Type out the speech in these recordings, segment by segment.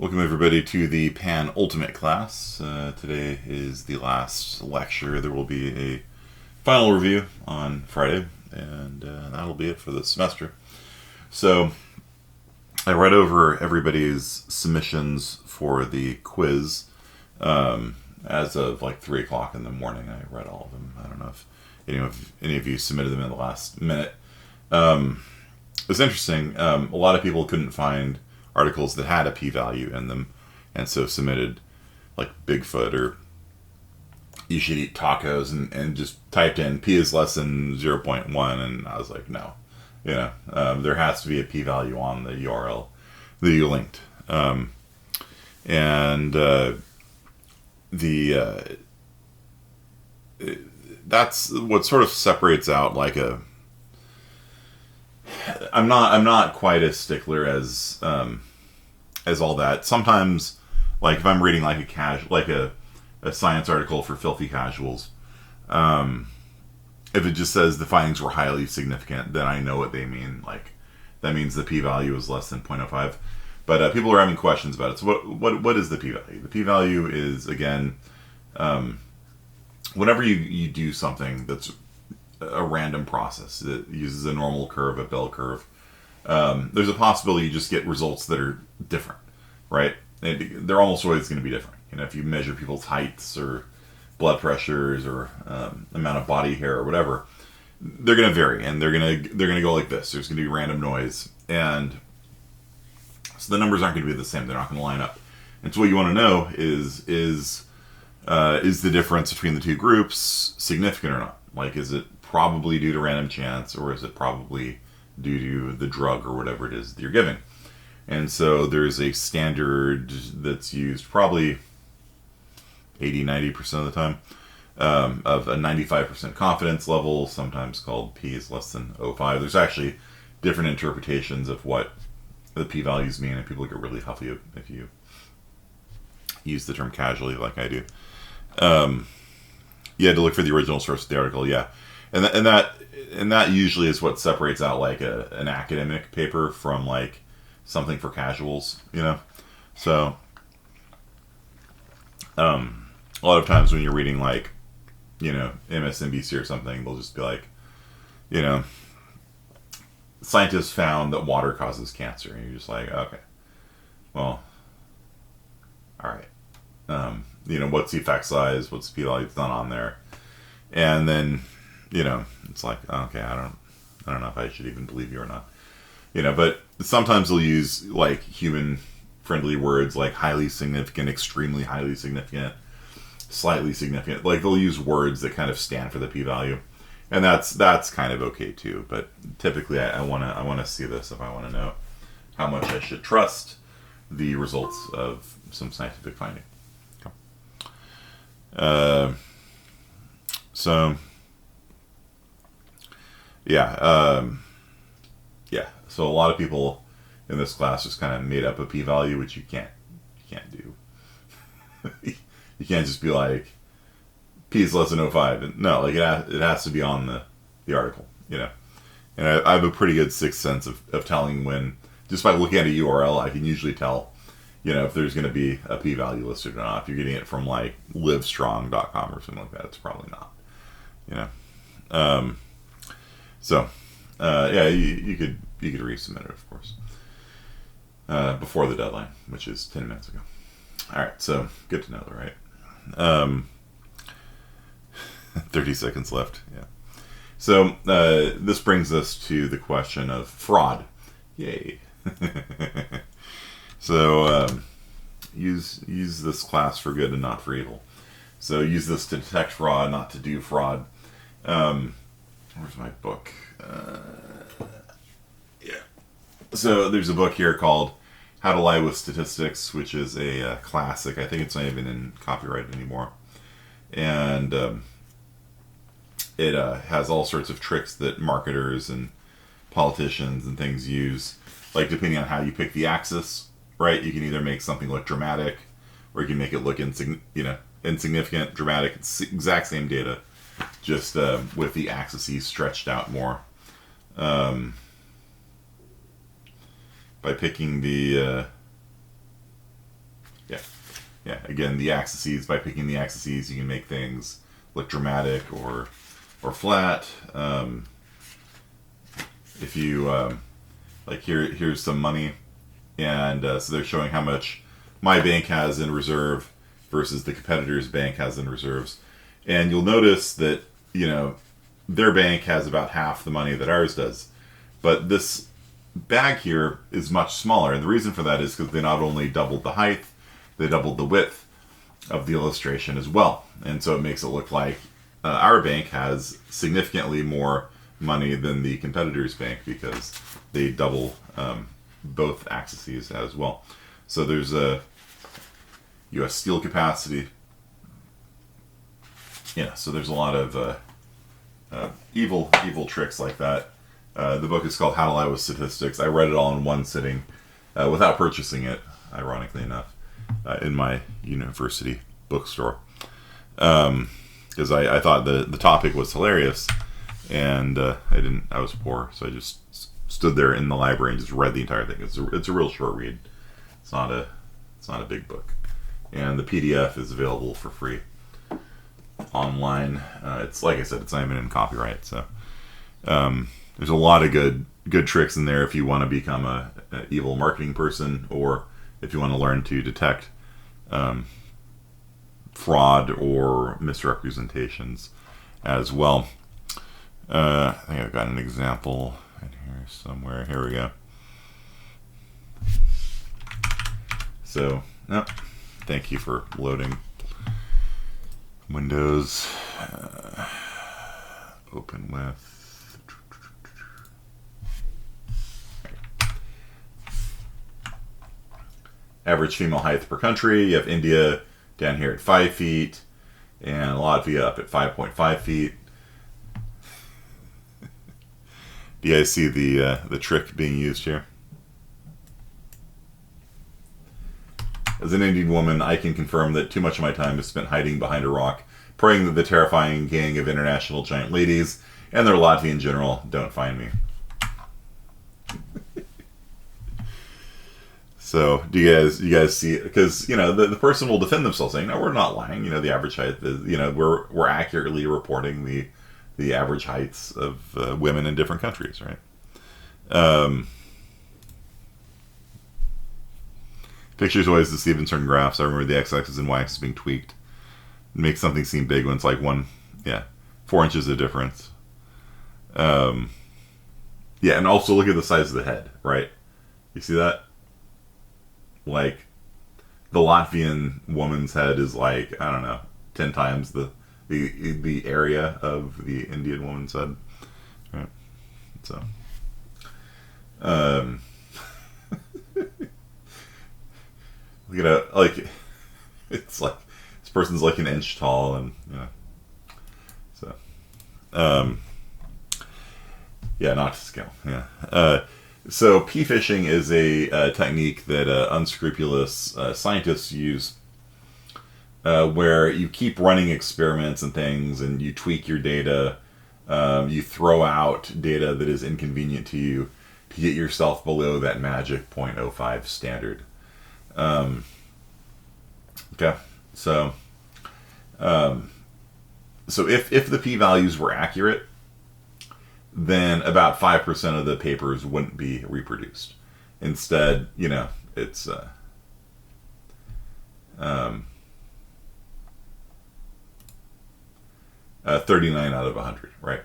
Welcome everybody to the Ultimate class. Today is the last lecture. There will be a final review on Friday, and that'll be it for the semester. So I read over everybody's submissions for the quiz as of like 3 o'clock in the morning. I read all of them. I don't know if any of you submitted them in the last minute. It's interesting. A lot of people couldn't find articles that had a p-value in them, and so submitted like Bigfoot or you should eat tacos and just typed in p is less than 0.1, and I was like, no, there has to be a p-value on the URL that you linked. That's what sort of separates out like a I'm not quite as stickler as all that. Sometimes, like if I'm reading like a science article for filthy casuals, if it just says the findings were highly significant, then I know what they mean. Like that means the p-value is less than 0.05. But people are having questions about it. So what is the p-value? The p-value is, again, whenever you do something that's a random process that uses a normal curve, a bell curve, there's a possibility you just get results that are different, right? They're almost always going to be different. If you measure people's heights or blood pressures or amount of body hair or whatever, they're going to vary, and they're going to go like this. There's going to be random noise, and so the numbers aren't going to be the same. They're not going to line up. And so what you want to know is the difference between the two groups significant or not? Like, is it probably due to random chance, or is it probably due to the drug or whatever it is that you're giving? And so there's a standard that's used probably 80-90% of the time, of a 95% confidence level, sometimes called p is less than 0.05. There's actually different interpretations of what the p-values mean, and people get really huffy if you use the term casually like I do. You had to look for the original source of the article, yeah. And that usually is what separates out like an academic paper from like something for casuals, So a lot of times when you're reading like, MSNBC or something, they'll just be like, scientists found that water causes cancer, and you're just like, okay, well, all right. What's the effect size? What's the p-value? It's not on there. And then, it's like, okay, I don't know if I should even believe you or not. But sometimes they'll use like human-friendly words like highly significant, extremely highly significant, slightly significant. Like they'll use words that kind of stand for the p-value, and that's kind of okay too. But typically, I want to see this if I want to know how much I should trust the results of some scientific finding. So a lot of people in this class just kind of made up a p-value, which you can't do. You can't just be like p is less than 0.05. No, like it has to be on the article, And I have a pretty good sixth sense of telling when, just by looking at a URL, I can usually tell, if there's going to be a p-value listed or not. If you're getting it from like livestrong.com or something like that, it's probably not. You could resubmit it, of course, before the deadline, which is 10 minutes ago. All right, so good to know, right? 30 seconds left. Yeah. So this brings us to the question of fraud. Yay. So use this class for good and not for evil. So use this to detect fraud, not to do fraud. Where's my book? So there's a book here called How to Lie with Statistics, which is a classic. I think it's not even in copyright anymore. And it has all sorts of tricks that marketers and politicians and things use. Like, depending on how you pick the axis, right? You can either make something look dramatic, or you can make it look insignificant, dramatic. It's the exact same data, just with the axes stretched out more. By picking the yeah, again, the axes, by picking the axes, you can make things look dramatic or flat. If you, like here's some money, and so they're showing how much my bank has in reserve versus the competitor's bank has in reserves. And you'll notice that, their bank has about half the money that ours does. But this bag here is much smaller. And the reason for that is because they not only doubled the height, they doubled the width of the illustration as well. And so it makes it look like our bank has significantly more money than the competitor's bank because they double both axes as well. So there's a U.S. steel capacity. Yeah, so there's a lot of evil tricks like that. The book is called How to Lie with Statistics. I read it all in one sitting without purchasing it, ironically enough, in my university bookstore. Because I thought the topic was hilarious, and I was poor, so I just stood there in the library and just read the entire thing. It's a real short read. It's not a big book. And the PDF is available for free online. It's like I said, it's not even in copyright. So there's a lot of good tricks in there if you want to become a evil marketing person, or if you want to learn to detect fraud or misrepresentations as well. I think I've got an example in here somewhere. Here we go. So, thank you for loading. Windows, open with. Average female height per country. You have India down here at 5 feet, and Latvia up at 5.5 feet. Do you guys see the trick being used here? As an Indian woman, I can confirm that too much of my time is spent hiding behind a rock, praying that the terrifying gang of international giant ladies and their Latvian general don't find me. So, do you guys see? Because the person will defend themselves saying, "No, we're not lying. The average height is, we're accurately reporting the average heights of women in different countries, right?" Pictures always deceive in certain graphs. I remember the x-axis and y-axis being tweaked. It makes something seem big when it's like 4 inches of difference. Yeah, and also look at the size of the head, right? You see that? Like, the Latvian woman's head is like, I don't know, 10 times the area of the Indian woman's head. Right? So, look at it, like, it's like, this person's like an inch tall, and, so, yeah, not to scale, yeah. So p-fishing is a technique that unscrupulous scientists use, where you keep running experiments and things, and you tweak your data, you throw out data that is inconvenient to you to get yourself below that magic 0.05 standard. Okay, so if the p-values were accurate, then about 5% of the papers wouldn't be reproduced. Instead, it's 39 out of 100, right?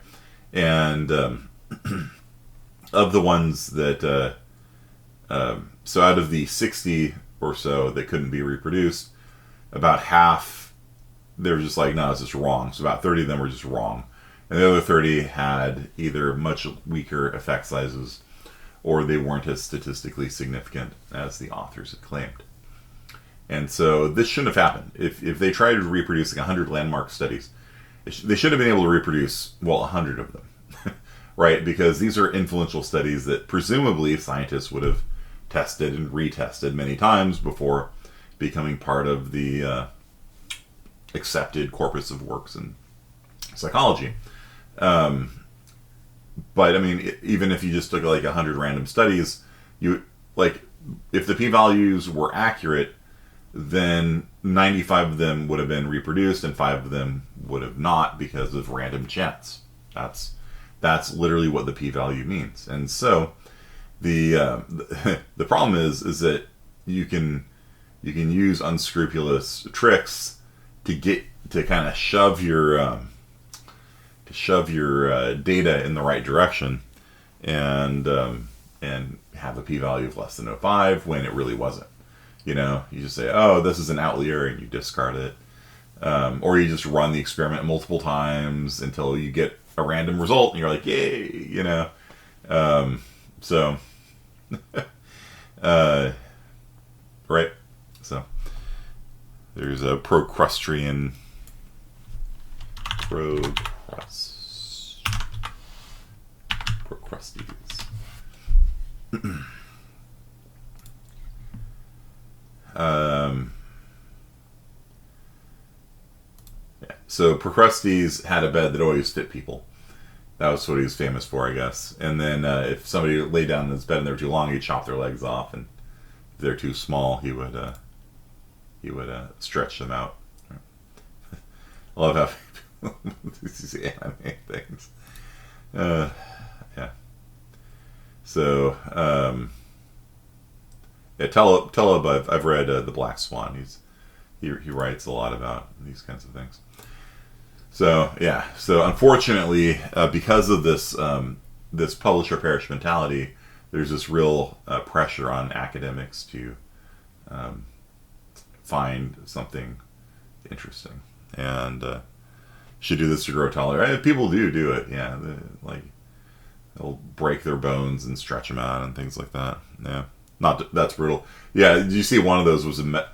And of the ones that, so out of the 60 or so that couldn't be reproduced, about half, they were just like, no, it's just wrong. So about 30 of them were just wrong. And the other 30 had either much weaker effect sizes, or they weren't as statistically significant as the authors had claimed. And so this shouldn't have happened. If they tried to reproduce like 100 landmark studies, they should have been able to reproduce, 100 of them, right? Because these are influential studies that presumably scientists would have tested and retested many times before becoming part of the accepted corpus of works in psychology. But I mean, even if you just took like 100 random studies, if the p-values were accurate, then 95 of them would have been reproduced and 5 of them would have not because of random chance. That's literally what the p-value means. And so the the problem is that you can use unscrupulous tricks to kind of shove your data in the right direction and have a p-value of less than 0.05 when it really wasn't. You just say, oh, this is an outlier, and you discard it. Or you just run the experiment multiple times until you get a random result, and you're like, yay, So, right? So, there's a Procrustes. So Procrustes had a bed that always fit people. That was what he was famous for, I guess. And then if somebody laid down in his bed and they were too long, he'd chop their legs off, and if they're too small, he would stretch them out. I love how people these anime things. Yeah. So yeah, Taleb, I've read The Black Swan. He writes a lot about these kinds of things. So yeah, so unfortunately, because of this this publish or perish mentality, there's this real pressure on academics to find something interesting, and should do this to grow taller. People do it. Yeah, they'll break their bones and stretch them out and things like that. Yeah, that's brutal. Yeah, did you see one of those was a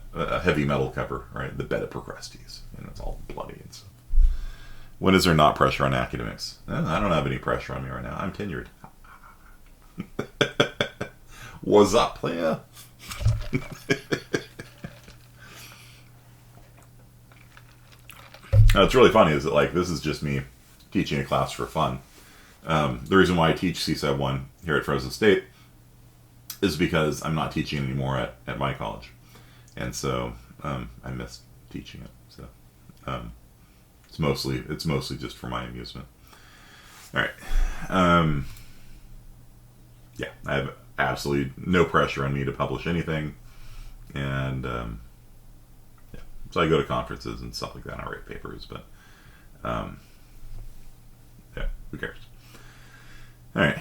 heavy metal cover, right? The bed of Procrustes, and it's all bloody and stuff. When is there not pressure on academics? I don't have any pressure on me right now. I'm tenured. What's up, player? Now, it's really funny is that this is just me teaching a class for fun. The reason why I teach CSEB 1 here at Fresno State is because I'm not teaching anymore at my college. And so I miss teaching it. So it's mostly just for my amusement. All right. Yeah, I have absolutely no pressure on me to publish anything. And yeah, so I go to conferences and stuff like that and I write papers, but yeah, who cares? All right.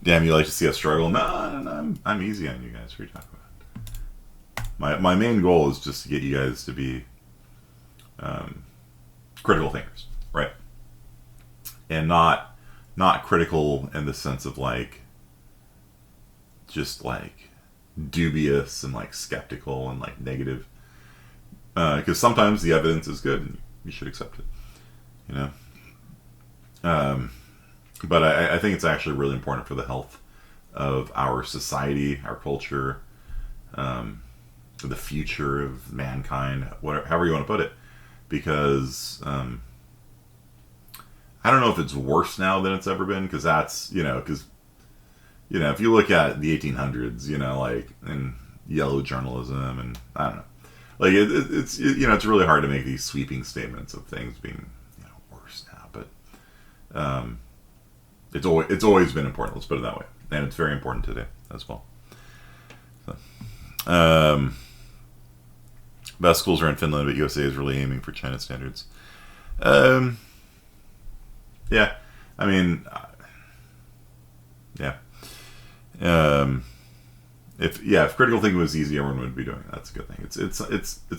Damn, you like to see us struggle? No, I'm easy on you guys. What are you talking about? My main goal is just to get you guys to be critical thinkers, right? And not critical in the sense of just dubious and skeptical and negative. Because sometimes the evidence is good and you should accept it, But I think it's actually really important for the health of our society, our culture, the future of mankind, however you want to put it. Because I don't know if it's worse now than it's ever been, because that's, if you look at the 1800s, and yellow journalism, and I don't know, it's it's really hard to make these sweeping statements of things being worse now, but it's always been important. Let's put it that way, and it's very important today as well. So, best schools are in Finland, but USA is really aiming for China standards. Yeah, I mean, yeah. If critical thinking was easy, everyone would be doing it. That's a good thing. It's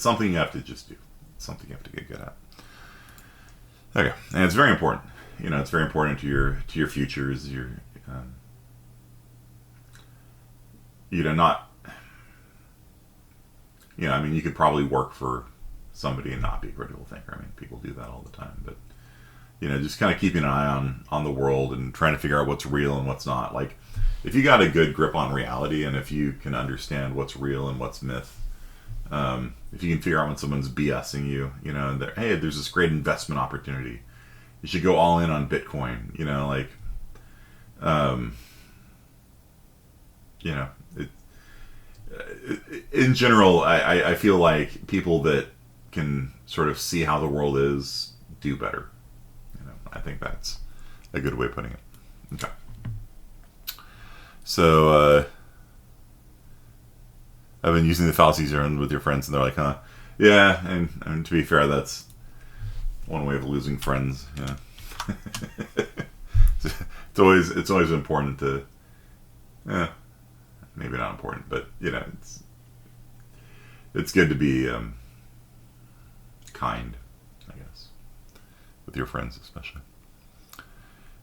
something you have to just do. It's something you have to get good at. Okay, and it's very important. It's very important to your futures. Not. I mean, you could probably work for somebody and not be a critical thinker. I mean, people do that all the time, but just kind of keeping an eye on the world and trying to figure out what's real and what's not. If you got a good grip on reality, and if you can understand what's real and what's myth, if you can figure out when someone's BSing you, and hey, there's this great investment opportunity, you should go all in on Bitcoin. in general, I feel like people that can sort of see how the world is do better. I think that's a good way of putting it. Okay. So I've been using the fallacies with your friends, and they're like, huh? Yeah, and to be fair, that's one way of losing friends. Yeah. It's always important to, maybe not important, but it's good to be kind, I guess, with your friends especially.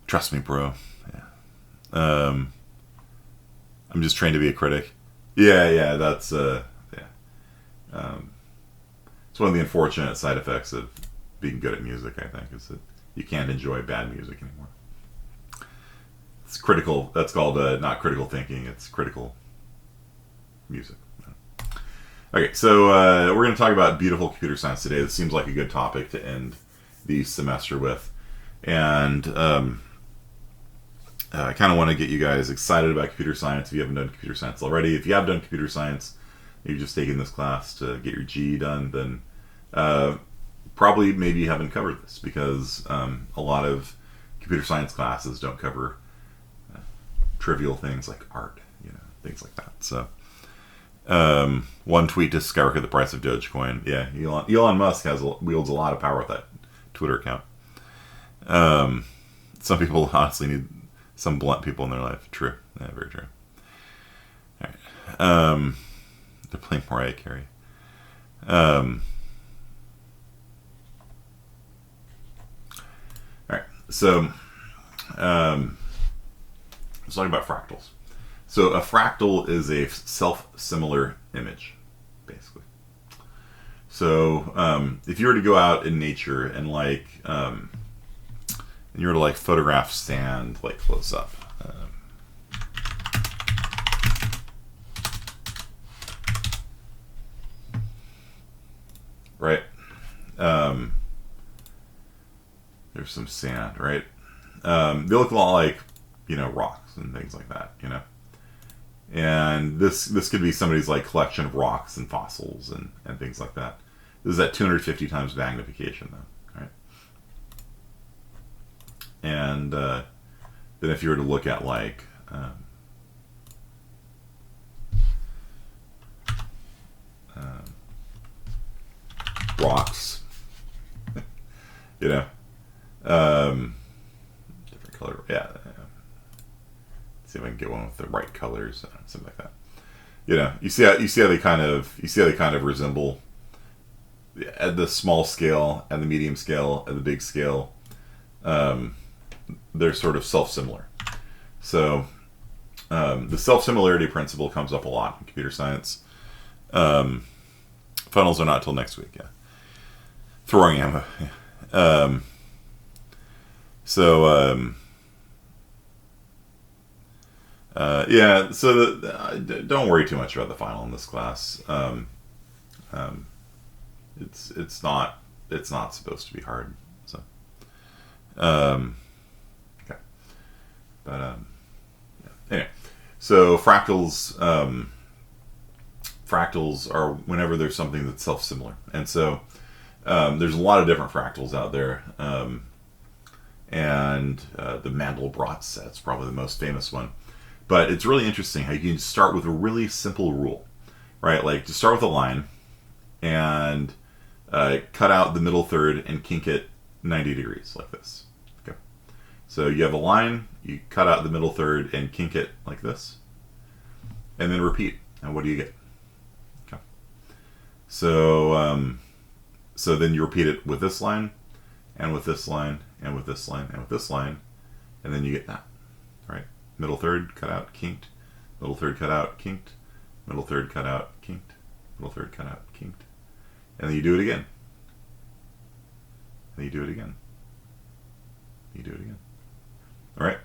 Trust me, bro. Yeah. I'm just trained to be a critic. Yeah. That's it's one of the unfortunate side effects of being good at music. I think is that you can't enjoy bad music anymore. It's critical. That's called not critical thinking. It's critical music. Okay, so we're going to talk about beautiful computer science today. This seems like a good topic to end the semester with. And I kind of want to get you guys excited about computer science if you haven't done computer science already. If you have done computer science, you've just taken this class to get your GE done, then probably maybe you haven't covered this, because a lot of computer science classes don't cover trivial things like art, things like that. So one tweet to skyrocket the price of Dogecoin. Yeah, Elon Musk wields a lot of power with that Twitter account. Some people honestly need some blunt people in their life. True. Yeah, very true. All right. They're playing Mariah Carey. All right. So let's talk about fractals. So a fractal is a self-similar image, basically. So if you were to go out in nature and and you were to photograph sand close up, right? There's some sand, right? They look a lot like rocks and things like that, And this could be somebody's collection of rocks and fossils and things like that. This is at 250 times magnification, though, right? And then if you were to look at rocks, different color, yeah. See if I can get one with the right colors, something like that. You see how they kind of resemble at the small scale, and the medium scale, and the big scale. They're sort of self-similar. So the self-similarity principle comes up a lot in computer science. Funnels are not till next week. Yeah, throwing ammo. Yeah. So don't worry too much about the final in this class. It's not supposed to be hard. So, okay, but yeah. Anyway, so fractals are whenever there's something that's self-similar, and so there's a lot of different fractals out there. And the Mandelbrot set's probably the most famous one. But it's really interesting how you can start with a really simple rule, right? Just start with a line and cut out the middle third and kink it 90 degrees like this. Okay. So you have a line, you cut out the middle third and kink it like this, and then repeat. And what do you get? Okay. So so then you repeat it with this line, and with this line, and with this line, and with this line, and then you get that, right? Middle third, cut out, kinked. Middle third, cut out, kinked. Middle third, cut out, kinked. Middle third, cut out, kinked. And then you do it again. And you do it again. You do it again. All right?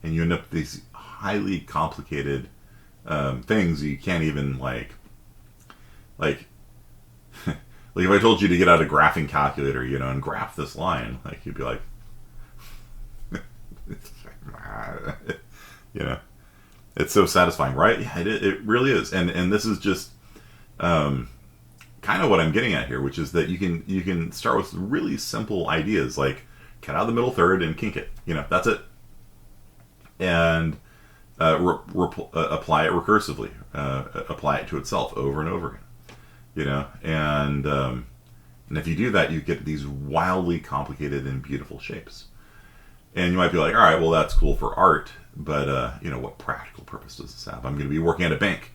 And you end up with these highly complicated things you can't even, if I told you to get out a graphing calculator, and graph this line, you'd be like, it's so satisfying, right? Yeah, it really is. And this is just kind of what I'm getting at here, which is that you can start with really simple ideas like cut out the middle third and kink it. That's it, and apply it recursively, apply it to itself over and over again. And if you do that, you get these wildly complicated and beautiful shapes. And you might be like, all right, well, that's cool for art, but what practical purpose does this have? I'm going to be working at a bank,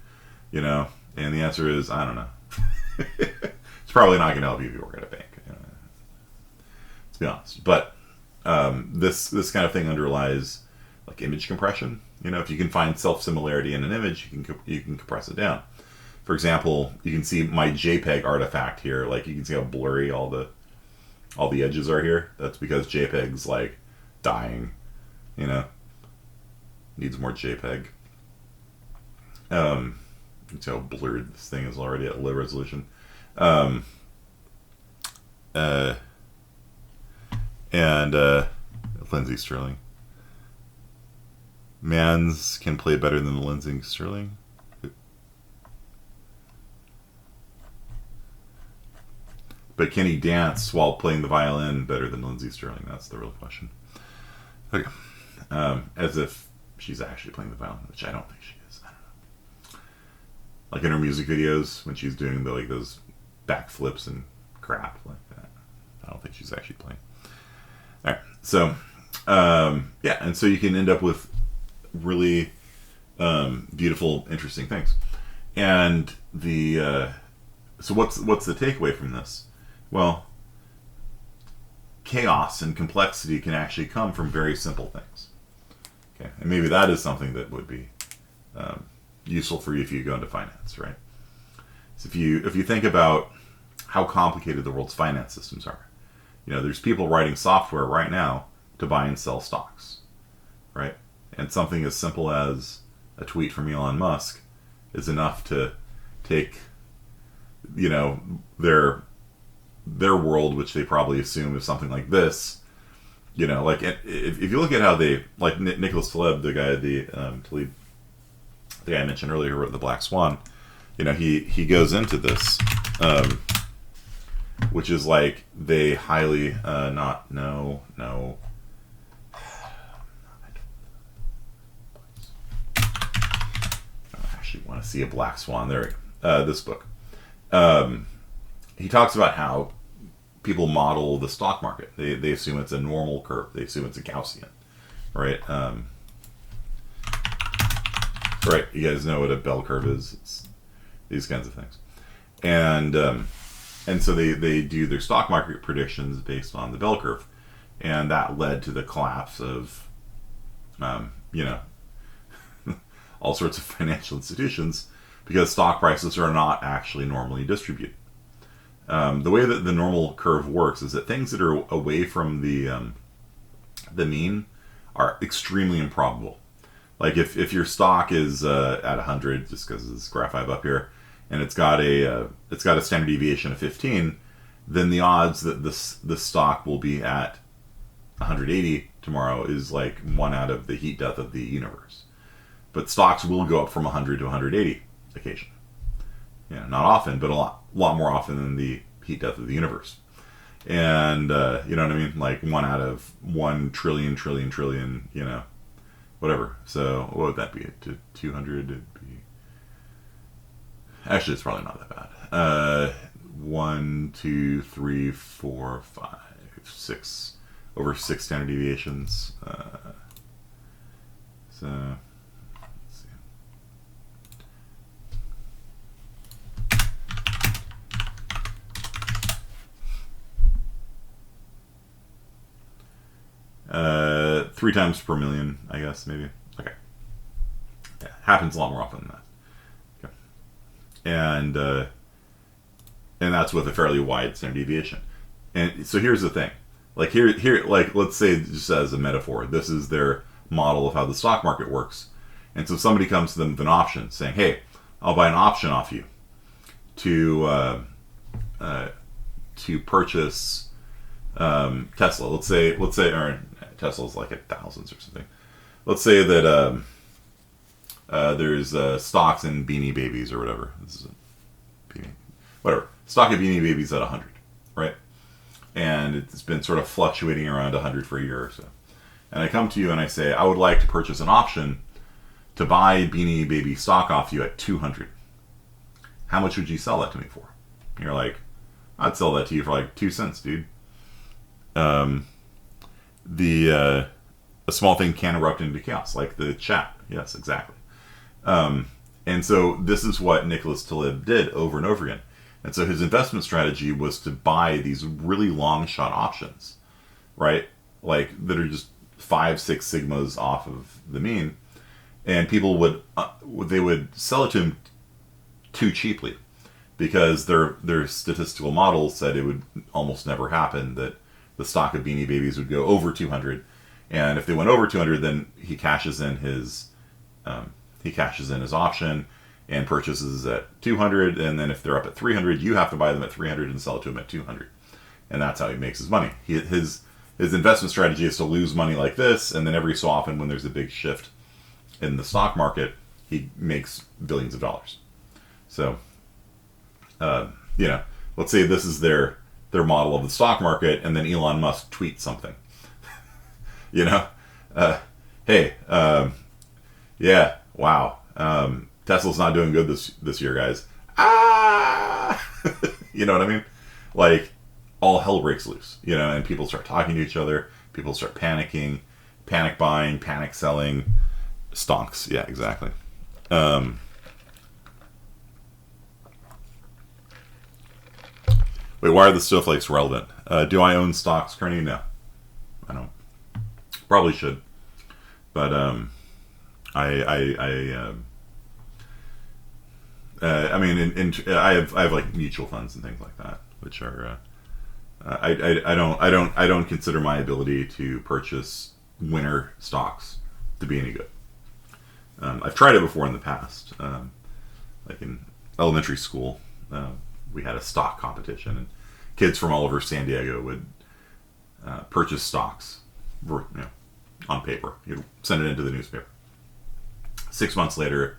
and the answer is, I don't know. It's probably not going to help you if you work at a bank, let's be honest. But this kind of thing underlies like image compression. If you can find self-similarity in an image, you can compress it down. For example, you can see my JPEG artifact here. Like, you can see how blurry all the edges are here. That's because JPEG's like dying, needs more JPEG. You can see how blurred this thing is already at low resolution. Lindsey Sterling. Mans can play better than Lindsey Sterling. But can he dance while playing the violin better than Lindsey Sterling? That's the real question. Okay. As if she's actually playing the violin, which I don't think she is. I don't know. Like in her music videos, when she's doing those backflips and crap like that. I don't think she's actually playing. All right. So, and so you can end up with really beautiful, interesting things. And so what's the takeaway from this? Well, chaos and complexity can actually come from very simple things. Okay, and maybe that is something that would be useful for you if you go into finance, right? So if you think about how complicated the world's finance systems are, there's people writing software right now to buy and sell stocks, right? And something as simple as a tweet from Elon Musk is enough to take, their world, which they probably assume is something like this, like if you look at how they, like Nicholas Taleb, the guy the guy I mentioned earlier who wrote The Black Swan, he goes into this, which is like they highly I actually want to see a black swan. There, this book. He talks about how people model the stock market. They assume it's a normal curve. They assume it's a Gaussian, right? Right. You guys know what a bell curve is. It's these kinds of things, and so they do their stock market predictions based on the bell curve, and that led to the collapse of, all sorts of financial institutions because stock prices are not actually normally distributed. The way that the normal curve works is that things that are away from the mean are extremely improbable. Like if your stock is at 100, just because of this graph I have up here, and it's got a standard deviation of 15, then the odds that the stock will be at 180 tomorrow is like 1 out of the heat death of the universe. But stocks will go up from 100 to 180 occasionally. Not often, but a lot more often than the heat death of the universe. And you know what I mean? Like 1 out of 1 trillion, whatever. So what would that be? To 200, it'd be... Actually, it's probably not that bad. 1, 2, 3, 4, 5, 6, over 6 standard deviations. So... let's see. Three times per million, I guess, maybe. Okay. Yeah, happens a lot more often than that. Okay. And that's with a fairly wide standard deviation. And so here's the thing. Like here, like let's say just as a metaphor, this is their model of how the stock market works. And so somebody comes to them with an option saying, hey, I'll buy an option off you to purchase Tesla. Let's say, or Tesla's like at thousands or something. Let's say that there's stocks in Beanie Babies or whatever. This is a whatever. Stock of Beanie Babies at 100, right? And it's been sort of fluctuating around 100 for a year or so. And I come to you and I say, I would like to purchase an option to buy Beanie Baby stock off you at 200. How much would you sell that to me for? And you're like, I'd sell that to you for like 2 cents, dude. A small thing can erupt into chaos, like the chat. Yes, exactly. And so this is what Nicholas Taleb did over and over again. And so his investment strategy was to buy these really long shot options, right? Like that are just 5-6 sigmas off of the mean, and people would they would sell it to him too cheaply because their statistical models said it would almost never happen that the stock of Beanie Babies would go over 200, and if they went over 200, then he cashes in his option and purchases at 200, and then if they're up at 300, you have to buy them at 300 and sell it to him at 200, and that's how he makes his money. His investment strategy is to lose money like this, and then every so often when there's a big shift in the stock market, he makes billions of dollars. So, let's say this is their model of the stock market, and then Elon Musk tweets something. Hey, yeah, wow. Tesla's not doing good this year, guys. You know what I mean? Like, all hell breaks loose, and people start talking to each other. People start panicking, panic buying, panic selling, stonks. Yeah, exactly. Wait, why are the snowflakes relevant? Do I own stocks, Kearney? No, I don't. Probably should, but I mean, I have like mutual funds and things like that, which are I don't consider my ability to purchase winner stocks to be any good. I've tried it before in the past, like in elementary school. We had a stock competition, and kids from all over San Diego would purchase stocks, on paper. You'd send it into the newspaper. 6 months later,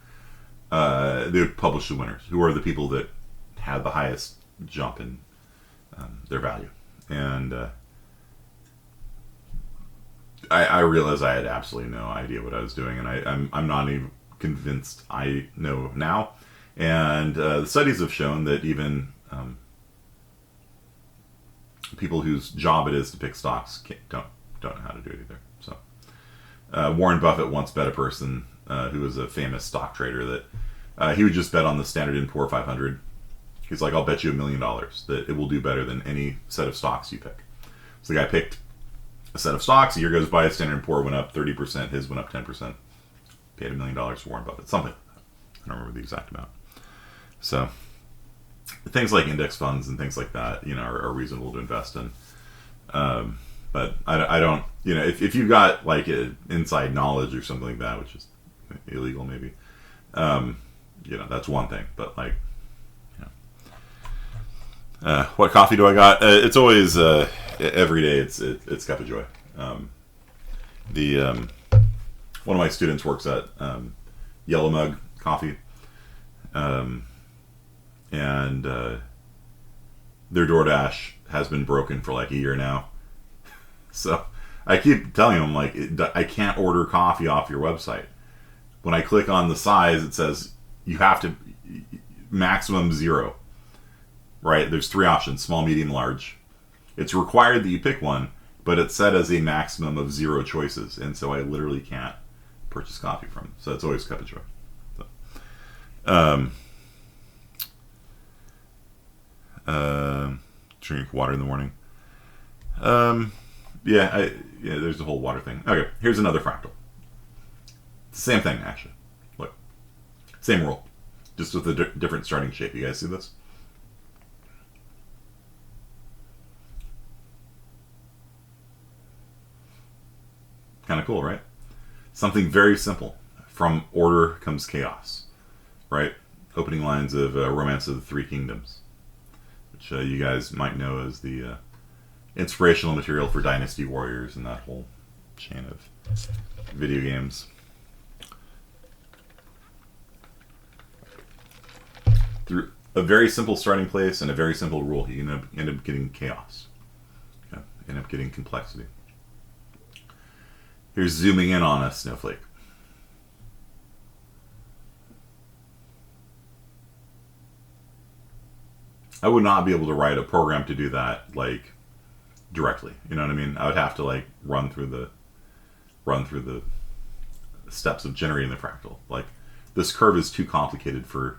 they would publish the winners, who are the people that had the highest jump in their value. And I realized I had absolutely no idea what I was doing, and I'm not even convinced I know now. And the studies have shown that even people whose job it is to pick stocks don't know how to do it either. So Warren Buffett once bet a person who was a famous stock trader that he would just bet on the Standard & Poor 500. He's like, I'll bet you $1 million that it will do better than any set of stocks you pick. So the guy picked a set of stocks. A year goes by, Standard & Poor went up 30%, his went up 10%. Paid $1 million for Warren Buffett, something like that. I don't remember the exact amount. So things like index funds and things like that, are reasonable to invest in. But I don't, if you've got like inside knowledge or something like that, which is illegal maybe, that's one thing. But like, what coffee do I got? It's always every day. It's Cup of Joy. One of my students works at Yellow Mug Coffee, and their DoorDash has been broken for like a year now. So I keep telling them, like, I can't order coffee off your website. When I click on the size, it says you have to maximum 0. Right? There's 3 options: small, medium, large. It's required that you pick one, but it's set as a maximum of 0 choices, and so I literally can't purchase coffee from them. So it's always Cup of Joy. So, drink water in the morning. There's the whole water thing. Okay, here's another fractal. Same thing, actually. Look, same rule, just with a different starting shape. You guys see this? Kind of cool, right? Something very simple. From order comes chaos, right? Opening lines of Romance of the Three Kingdoms, which you guys might know as the inspirational material for Dynasty Warriors and that whole chain of video games. a very simple starting place and a very simple rule, you end up getting chaos. Okay? End up getting complexity. Here's zooming in on a snowflake. I would not be able to write a program to do that like directly. You know what I mean? I would have to like run through the steps of generating the fractal. Like this curve is too complicated for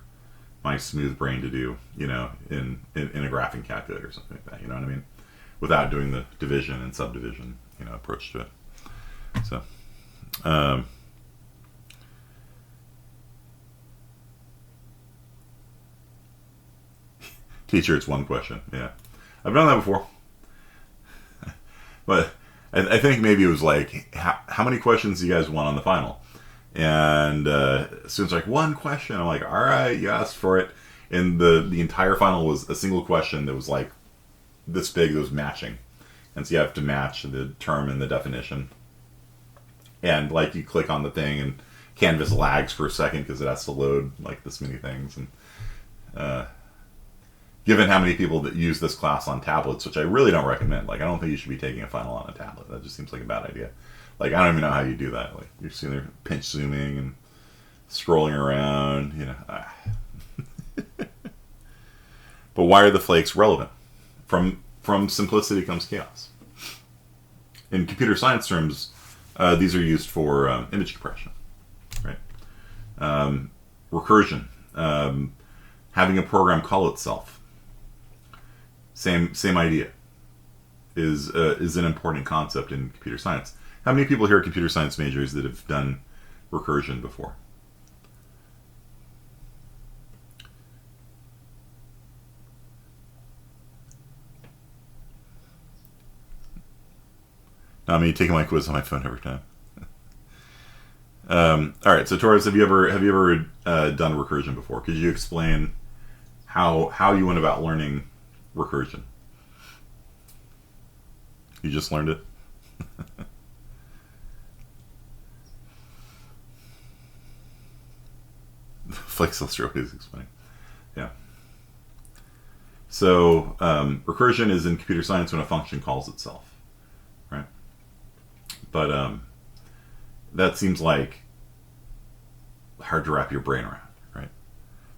my smooth brain to do, you know, in a graphing calculator or something like that. You know what I mean? Without doing the division and subdivision, you know, approach to it. So, teacher, it's one question. Yeah, I've done that before. But I think maybe it was like, how many questions do you guys want on the final? And students like, one question. I'm like, all right, you asked for it. And the entire final was a single question that was like this big, that was matching. And so you have to match the term and the definition. And like you click on the thing and Canvas lags for a second because it has to load like this many things. And given how many people that use this class on tablets, which I really don't recommend, like I don't think you should be taking a final on a tablet. That just seems like a bad idea. Like I don't even know how you do that. Like you're sitting there pinch zooming and scrolling around, you know. But why are the flakes relevant? From simplicity comes chaos. In computer science terms, these are used for image compression, right? Recursion, having a program call itself. Same idea is an important concept in computer science. How many people here are computer science majors that have done recursion before? Not me taking my quiz on my phone every time. All right, so Torres, have you ever done recursion before? Could you explain how you went about learning recursion? You just learned it? Flex illustrator is explaining. Yeah. So recursion is in computer science when a function calls itself, right? But that seems like hard to wrap your brain around, right?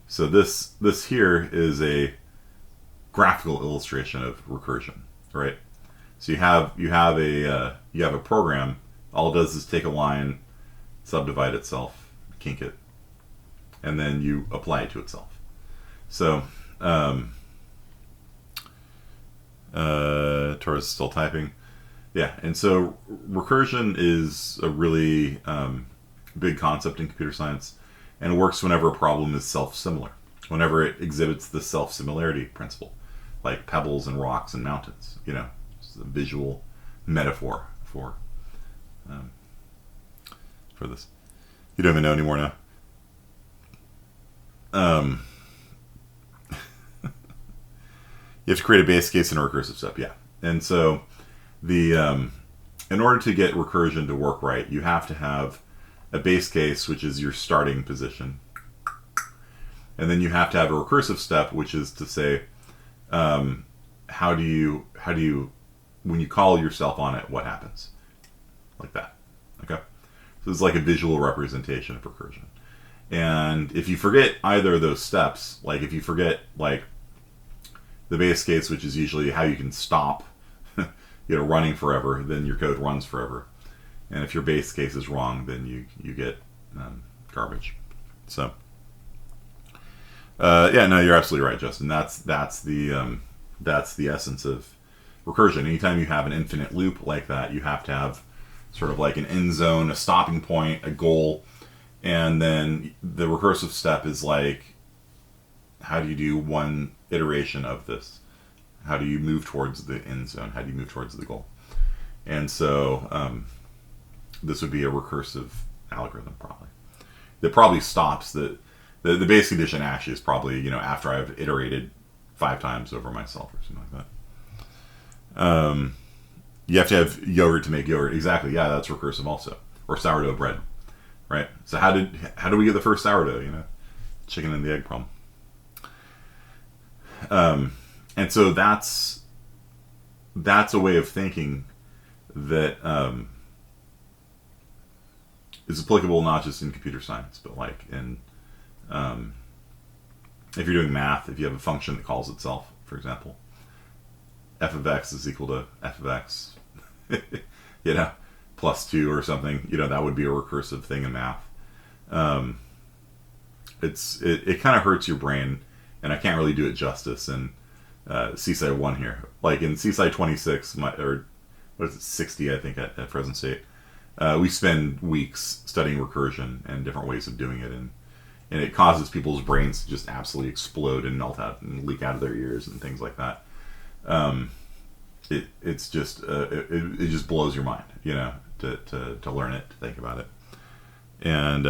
So this here is a graphical illustration of recursion, right? So you have a program. All it does is take a line, subdivide itself, kink it, and then you apply it to itself. So Torres is still typing. Yeah, and so recursion is a really big concept in computer science, and it works whenever a problem is self-similar, whenever it exhibits the self-similarity principle, like pebbles and rocks and mountains. You know, it's a visual metaphor for this. You don't even know anymore now. You have to create a base case and a recursive step, yeah. And so in order to get recursion to work right, you have to have a base case, which is your starting position, and then you have to have a recursive step, which is to say, how do you when you call yourself on it, what happens? Like that. Okay? So it's like a visual representation of recursion. And if you forget either of those steps, like if you forget like the base case, which is usually how you can stop running forever, then your code runs forever. And if your base case is wrong, then you get garbage. So yeah, no, you're absolutely right, Justin. That's the essence of recursion. Anytime you have an infinite loop like that, you have to have sort of like an end zone, a stopping point, a goal, and then the recursive step is like, how do you do one iteration of this? How do you move towards the end zone? How do you move towards the goal? And so this would be a recursive algorithm, probably. That probably stops the base condition actually is probably, after I've iterated 5 times over myself or something like that. You have to have yogurt to make yogurt. Exactly. Yeah, that's recursive also. Or sourdough bread, right? So how do we get the first sourdough? Chicken and the egg problem. And so that's a way of thinking that is applicable not just in computer science, but like in if you're doing math, if you have a function that calls itself, for example, f of x is equal to f of x, plus 2 or something, that would be a recursive thing in math. It kind of hurts your brain, and I can't really do it justice in CSI 1 here. Like in CSI 26, or what is it, 60, I think, at present state, we spend weeks studying recursion and different ways of doing it, and it causes people's brains to just absolutely explode and melt out and leak out of their ears and things like that. It's just it just blows your mind, to learn it, to think about it. And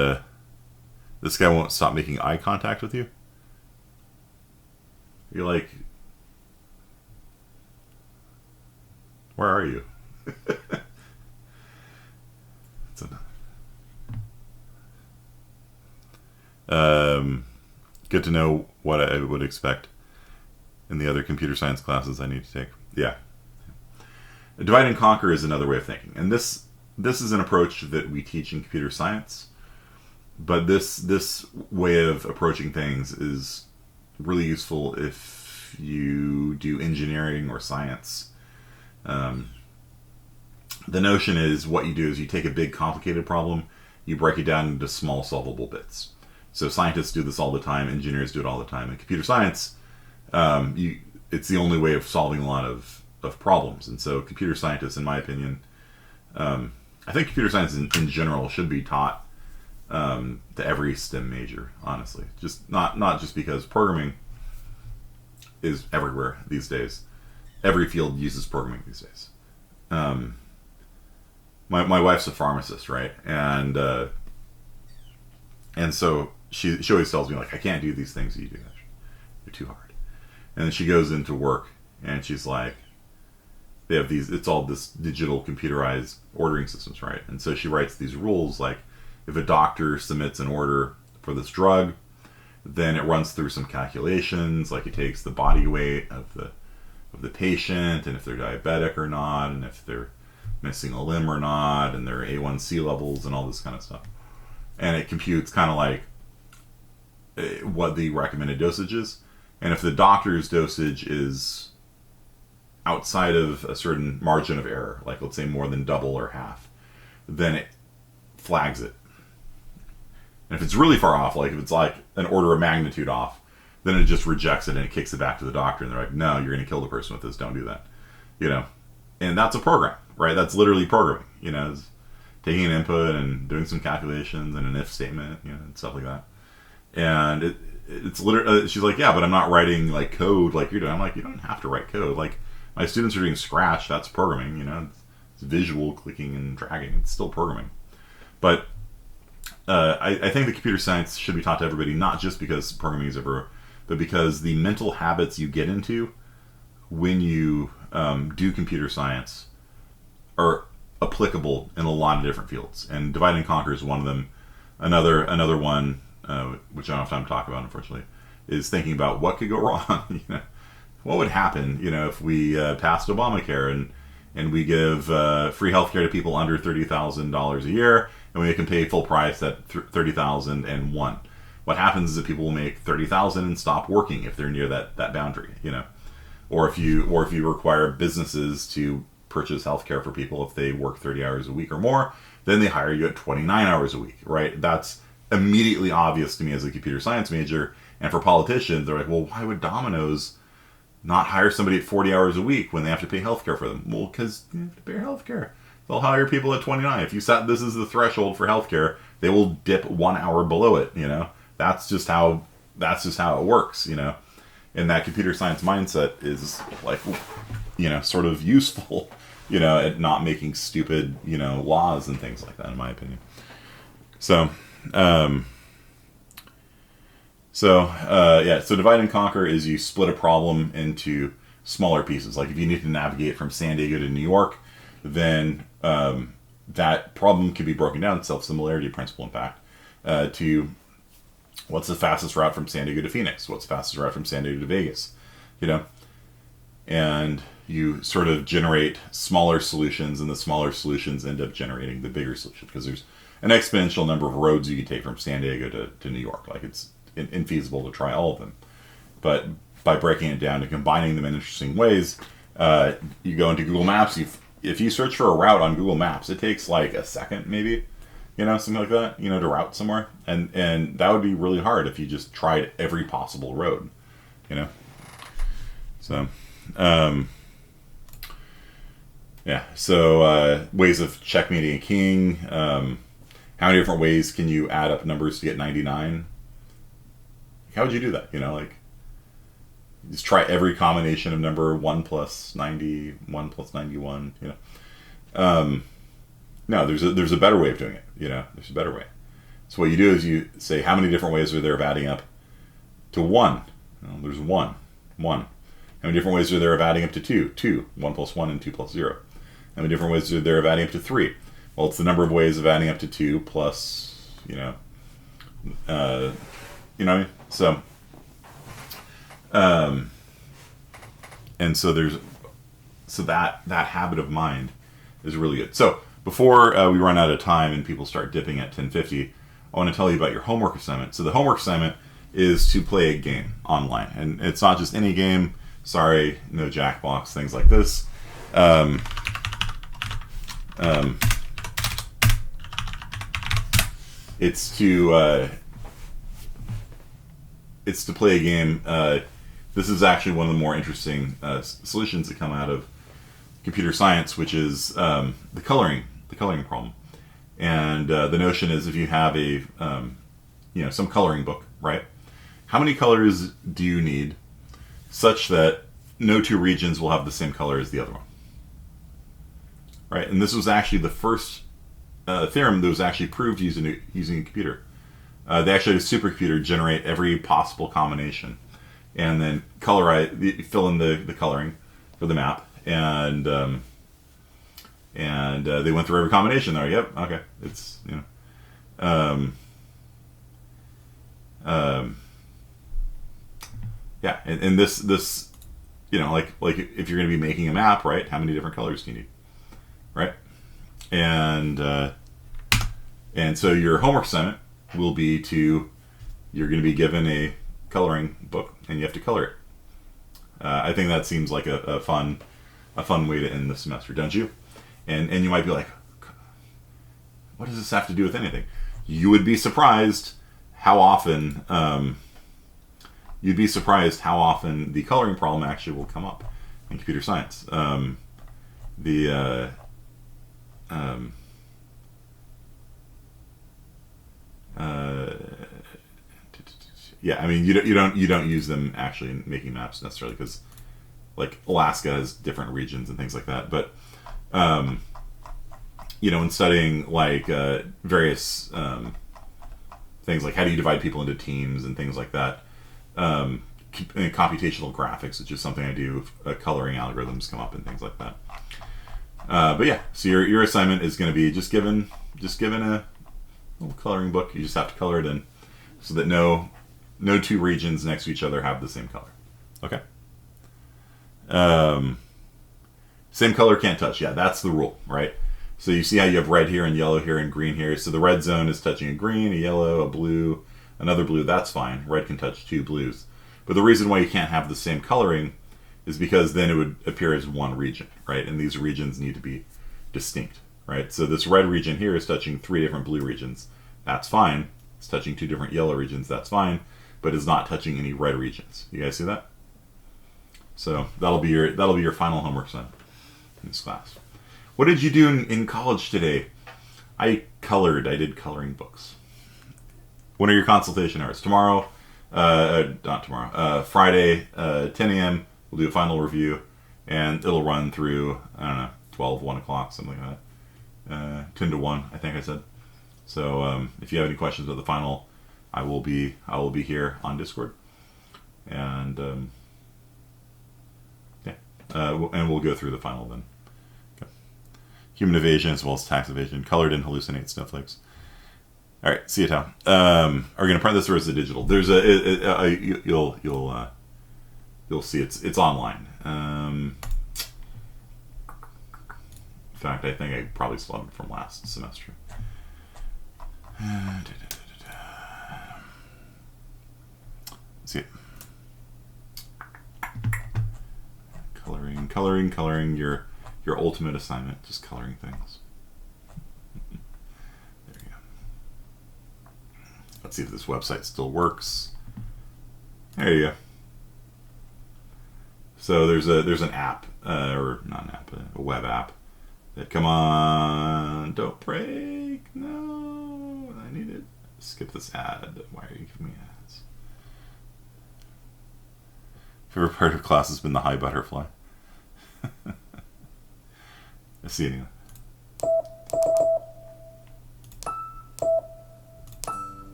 this guy won't stop making eye contact with you. You're like, where are you? Good to know what I would expect in the other computer science classes I need to take. Yeah. Divide and conquer is another way of thinking. And this is an approach that we teach in computer science. But this way of approaching things is really useful if you do engineering or science. The notion is, what you do is you take a big complicated problem, you break it down into small solvable bits. So scientists do this all the time, engineers do it all the time. In computer science, it's the only way of solving a lot of problems. And so computer scientists, in my opinion, I think computer science in general should be taught to every STEM major, honestly. Just not just because programming is everywhere these days. Every field uses programming these days. My wife's a pharmacist, right? And so she always tells me, like, I can't do these things that you do. They're too hard. And then she goes into work and she's like, they have these, it's all this digital computerized ordering systems, right? And so she writes these rules, like, if a doctor submits an order for this drug, then it runs through some calculations, like it takes the body weight of the patient, and if they're diabetic or not, and if they're missing a limb or not, and their A1C levels and all this kind of stuff. And it computes kind of like what the recommended dosage is. And if the doctor's dosage is outside of a certain margin of error, like let's say more than double or half, then it flags it. And if it's really far off, like if it's like an order of magnitude off, then it just rejects it and it kicks it back to the doctor, and they're like, no, you're going to kill the person with this, don't do that. And that's a program, right? That's literally programming, it's taking an input and doing some calculations and an if statement, and stuff like that. And it's literally, she's like, yeah, but I'm not writing like code like you're doing. I'm like, you don't have to write code. Like, my students are doing Scratch, that's programming, it's visual clicking and dragging, it's still programming. But I think the computer science should be taught to everybody, not just because programming is everywhere, but because the mental habits you get into when you do computer science are applicable in a lot of different fields. And divide and conquer is one of them. Another one, which I don't have time to talk about, unfortunately, is thinking about what could go wrong. What would happen, if we passed Obamacare and we give free healthcare to people under $30,000 a year, and we can pay full price at $30,001. What happens is that people will make $30,000 and stop working if they're near that boundary, or if you require businesses to purchase healthcare for people if they work 30 hours a week or more, then they hire you at 29 hours a week, right? That's immediately obvious to me as a computer science major. And for politicians, they're like, well, why would Domino's not hire somebody at 40 hours a week when they have to pay healthcare for them? Well, because you have to pay healthcare. They'll hire people at 29. If you set this as the threshold for healthcare, they will dip 1 hour below it. That's just how it works. And that computer science mindset is like, sort of useful, at not making stupid, laws and things like that, in my opinion. So divide and conquer is you split a problem into smaller pieces. Like if you need to navigate from San Diego to New York, then that problem can be broken down, self-similarity principle, in fact, to what's the fastest route from San Diego to Phoenix? What's the fastest route from San Diego to Vegas? you know, and you sort of generate smaller solutions, and the smaller solutions end up generating the bigger solution because there's an exponential number of roads you can take from San Diego to New York. Like, it's infeasible to try all of them. But by breaking it down and combining them in interesting ways, you go into Google Maps. If you search for a route on Google Maps, it takes like a second, maybe, something like that, to route somewhere. And that would be really hard if you just tried every possible road, So, yeah. So ways of checkmating a king. How many different ways can you add up numbers to get 99? How would you do that? Just try every combination of number 1 plus 90, 1 plus 91, No, there's a better way of doing it, There's a better way. So what you do is you say, how many different ways are there of adding up to 1? There's 1. How many different ways are there of adding up to 2? 2. 1 plus 1 and 2 plus 0. How many different ways are there of adding up to 3? Well, it's the number of ways of adding up to 2 plus, you know what I mean? So, and so that habit of mind is really good. So before we run out of time and people start dipping at 10:50, I want to tell you about your homework assignment. So the homework assignment is to play a game online, and it's not just any game. Sorry, no Jackbox, things like this. It's to play a game. This is actually one of the more interesting solutions that come out of computer science, which is the coloring problem. And the notion is, if you have a some coloring book, right? How many colors do you need such that no two regions will have the same color as the other one? Right? And this was actually the first theorem that was actually proved using a computer. They actually had a supercomputer generate every possible combination, and then fill in the coloring for the map, and they went through every combination there. Yep, okay, it's yeah, and this like if you're going to be making a map, right? How many different colors do you need, right? And so your homework assignment will be you're going to be given a coloring book and you have to color it. I think that seems like a fun way to end the semester, don't you? And you might be like, what does this have to do with anything? You would be surprised how often the coloring problem actually will come up in computer science. Yeah, I mean, you don't use them actually in making maps necessarily, because like Alaska has different regions and things like that. But in studying like various things like how do you divide people into teams and things like that, computational graphics, which is something I do, coloring algorithms come up and things like that. But yeah, so your assignment is going to be just given a little coloring book. You just have to color it in so that no two regions next to each other have the same color. Okay. Same color can't touch. Yeah, that's the rule, right? So you see how you have red here and yellow here and green here. So the red zone is touching a green, a yellow, a blue, another blue. That's fine. Red can touch two blues. But the reason why you can't have the same coloring is because then it would appear as one region, right? And these regions need to be distinct, right? So this red region here is touching 3 different blue regions. That's fine. It's touching 2 different yellow regions. That's fine. But it's not touching any red regions. You guys see that? So that'll be your final homework assignment in this class. What did you do in college today? I did coloring books. When are your consultation hours? Tomorrow, not tomorrow, Friday, 10 a.m. We'll do a final review, and it'll run through, I don't know, 12, 1 o'clock, something like that. 10 to 1, I think I said. So if you have any questions about the final, I will be here on Discord. And and we'll go through the final then. Okay. Human evasion as well as tax evasion, colored and hallucinate snowflakes. All right, see you, Tom. Are we going to print this or is it digital? There's you'll see it's online. In fact, I think I probably still have it from last semester. Let's see it. Coloring your ultimate assignment, just coloring things. There you go. Let's see if this website still works. There you go. So there's an app, or not an app, a web app. That, come on, don't break. No, I need it. Skip this ad. Why are you giving me ads? Favorite part of class has been the high butterfly. I see it anyway.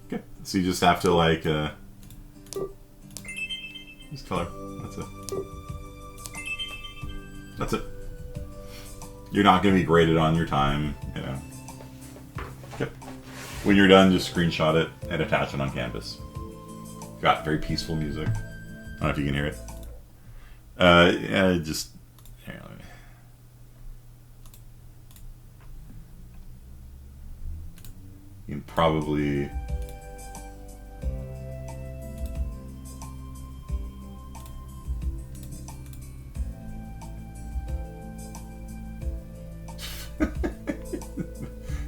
Okay, so you just have to like just color. That's it. That's it. You're not going to be graded on your time, you know. Okay. When you're done, just screenshot it and attach it on Canvas. Got very peaceful music. I don't know if you can hear it. Yeah, just here, let me. You can probably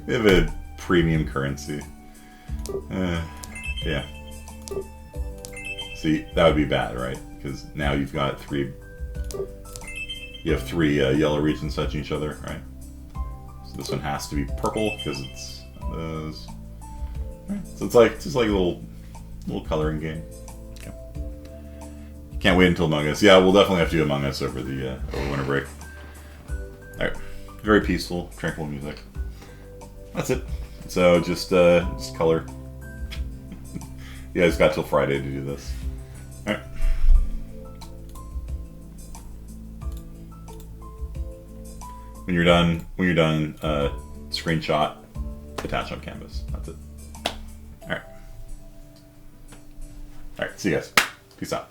they have a premium currency. Yeah. See, that would be bad, right? Because now you've got three. You have three yellow regions touching each other, right? So this one has to be purple because it's those. Right. So it's like just like a little coloring game. Okay. Can't wait until Among Us. Yeah, we'll definitely have to do Among Us over the over winter break. All right, very peaceful, tranquil music. That's it. So just color. You guys got till Friday to do this. All right. When you're done, screenshot, attach on Canvas. That's it. All right. See you guys. Peace out.